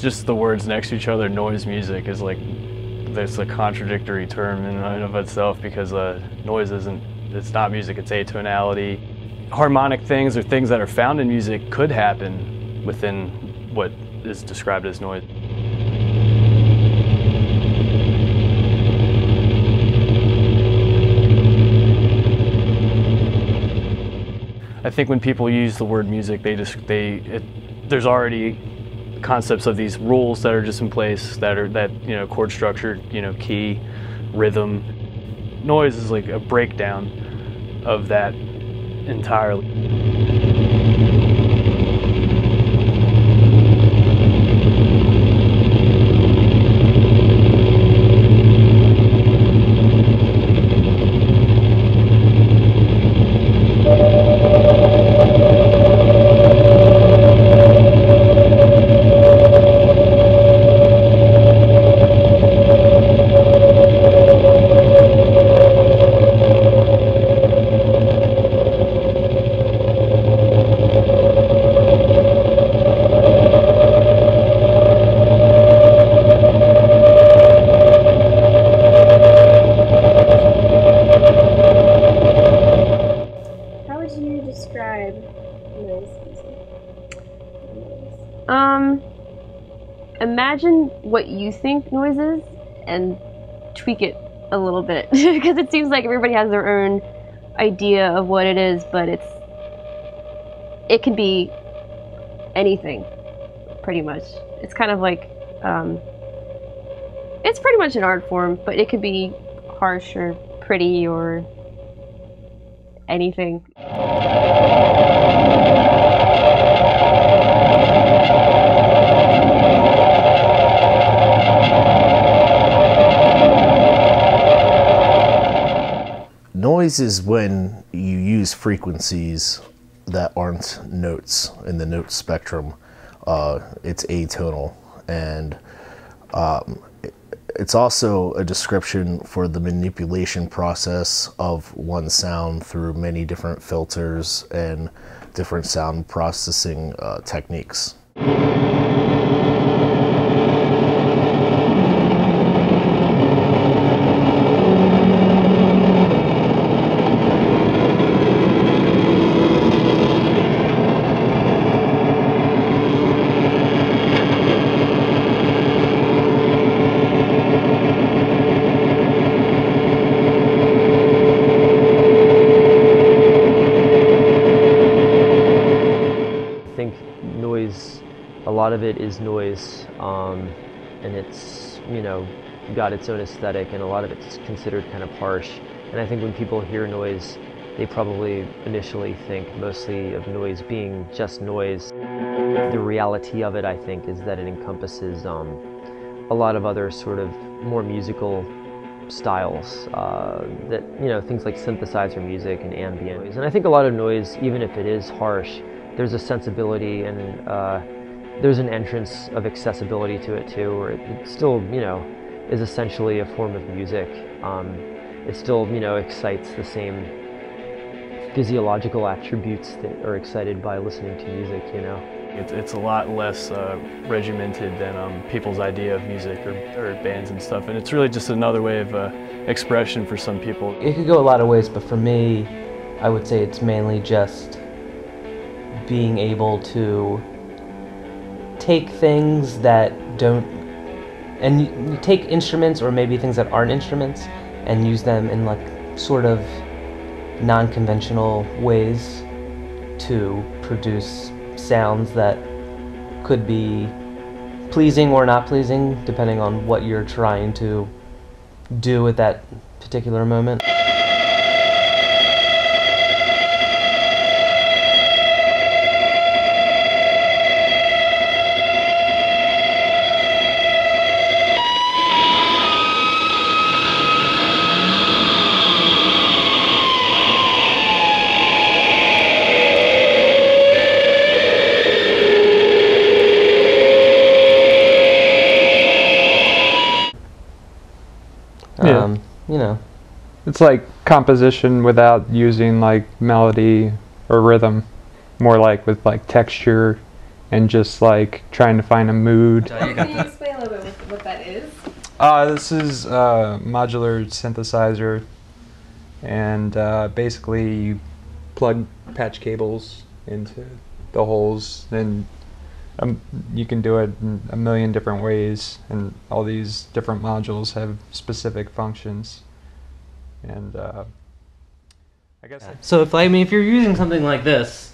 just the words next to each other, noise music, is like, that's a contradictory term in and of itself, because noise it's not music, it's atonality. Harmonic things or things that are found in music could happen within what is described as noise. I think when people use the word music, there's already concepts of these rules that are just in place that chord structure, key, rhythm. Noise is like a breakdown of that entirely. Describe noise music. Imagine what you think noise is and tweak it a little bit, because it seems like everybody has their own idea of what it is, but it can be anything, pretty much. It's kind of like it's pretty much an art form, but it could be harsh or pretty or anything. Noise is when you use frequencies that aren't notes in the note spectrum. It's atonal, and it's also a description for the manipulation process of one sound through many different filters and different sound processing techniques. A lot of it is noise, and it's, got its own aesthetic, and a lot of it's considered kind of harsh. And I think when people hear noise, they probably initially think mostly of noise being just noise. The reality of it, I think, is that it encompasses a lot of other sort of more musical styles, that, things like synthesizer music and ambient noise. And I think a lot of noise, even if it is harsh, there's a sensibility and there's an entrance of accessibility to it too, where it still, is essentially a form of music. It still, excites the same physiological attributes that are excited by listening to music, It's a lot less regimented than people's idea of music or bands and stuff, and it's really just another way of expression for some people. It could go a lot of ways, but for me, I would say it's mainly just being able to take things that don't, and you take instruments or maybe things that aren't instruments and use them in like sort of non-conventional ways to produce sounds that could be pleasing or not pleasing depending on what you're trying to do at that particular moment. It's like composition without using like melody or rhythm, more like with like texture and just like trying to find a mood. Can you explain a little bit what that is? This is a modular synthesizer, and basically you plug patch cables into the holes, and you can do it in a million different ways, and all these different modules have specific functions. And I guess So if you're using something like this,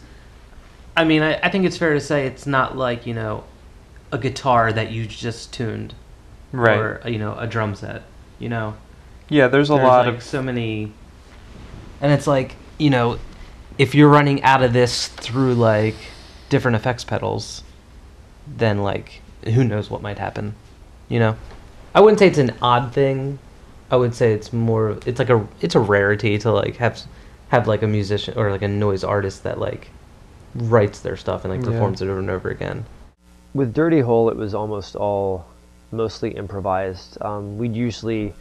I mean, I think it's fair to say it's not like, you know, a guitar that you just tuned, right, or, you know, a drum set, you know. yeah, there's a There's lot like of so many, and it's like, you know, if you're running out of this through like different effects pedals, then like who knows what might happen, you know. I wouldn't say it's an odd thing. I would say it's more, it's a rarity to like have like a musician or like a noise artist that like writes their stuff and like performs it over and over again. With Dirty Hole, it was mostly improvised. We'd usually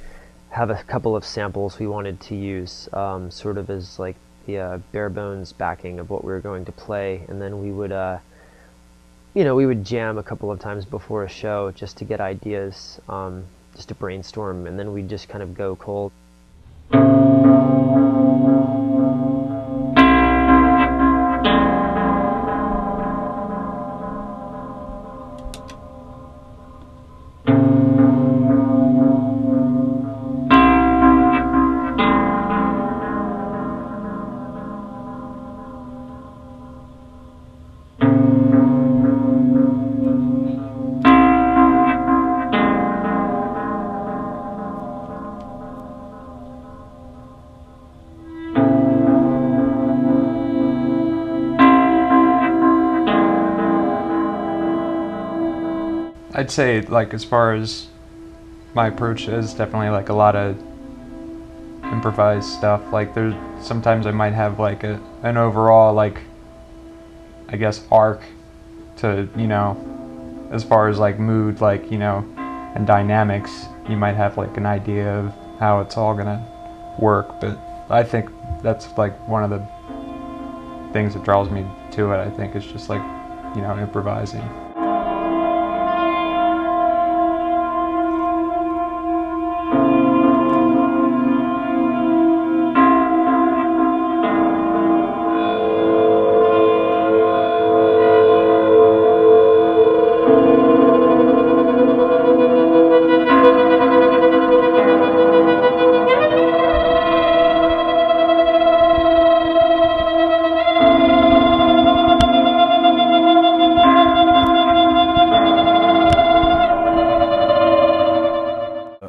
have a couple of samples we wanted to use, sort of as like the bare bones backing of what we were going to play, and then we would, you know, we would jam a couple of times before a show just to get ideas, just to brainstorm, and then we'd just kind of go cold. I'd say, like, as far as my approach is, definitely like a lot of improvised stuff. Like, there's sometimes I might have like an overall, like, I guess, arc to, you know, as far as like mood, like, you know, and dynamics. You might have like an idea of how it's all gonna work, but I think that's like one of the things that draws me to it. I think it's just like, you know, improvising.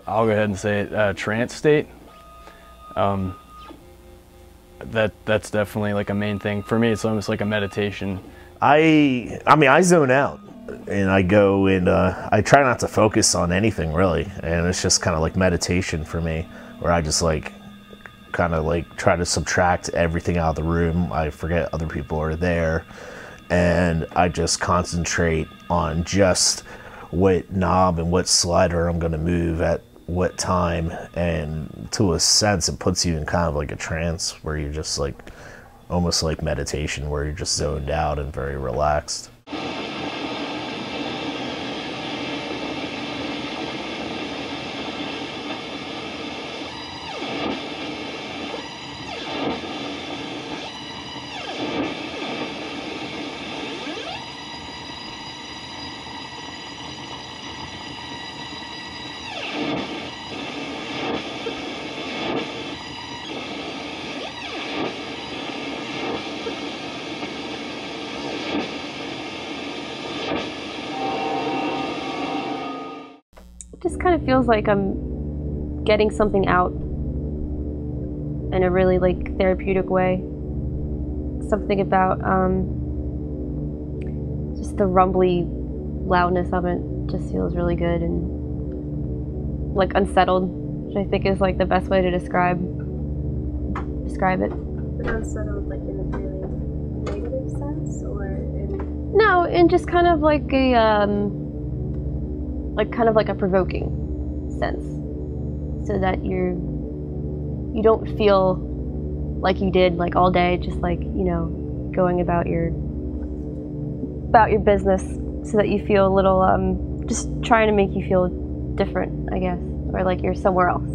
I'll go ahead and say it, trance state. That's definitely like a main thing. For me, it's almost like a meditation. I mean, I zone out and I go and I try not to focus on anything really. And it's just kind of like meditation for me, where I just like kind of like try to subtract everything out of the room. I forget other people are there, and I just concentrate on just what knob and what slider I'm going to move at what time, and to a sense it puts you in kind of like a trance where you're just like almost like meditation, where you're just zoned out and very relaxed. It just kind of feels like I'm getting something out in a really like therapeutic way. Something about just the rumbly loudness of it just feels really good and like unsettled, which I think is like the best way to describe it. But unsettled, like in a really negative sense, or in... No, in just kind of like a like a provoking sense, so that you don't feel like you did like all day, just like, you know, going about your about your business so that you feel a little, just trying to make you feel different, I guess, or like you're somewhere else.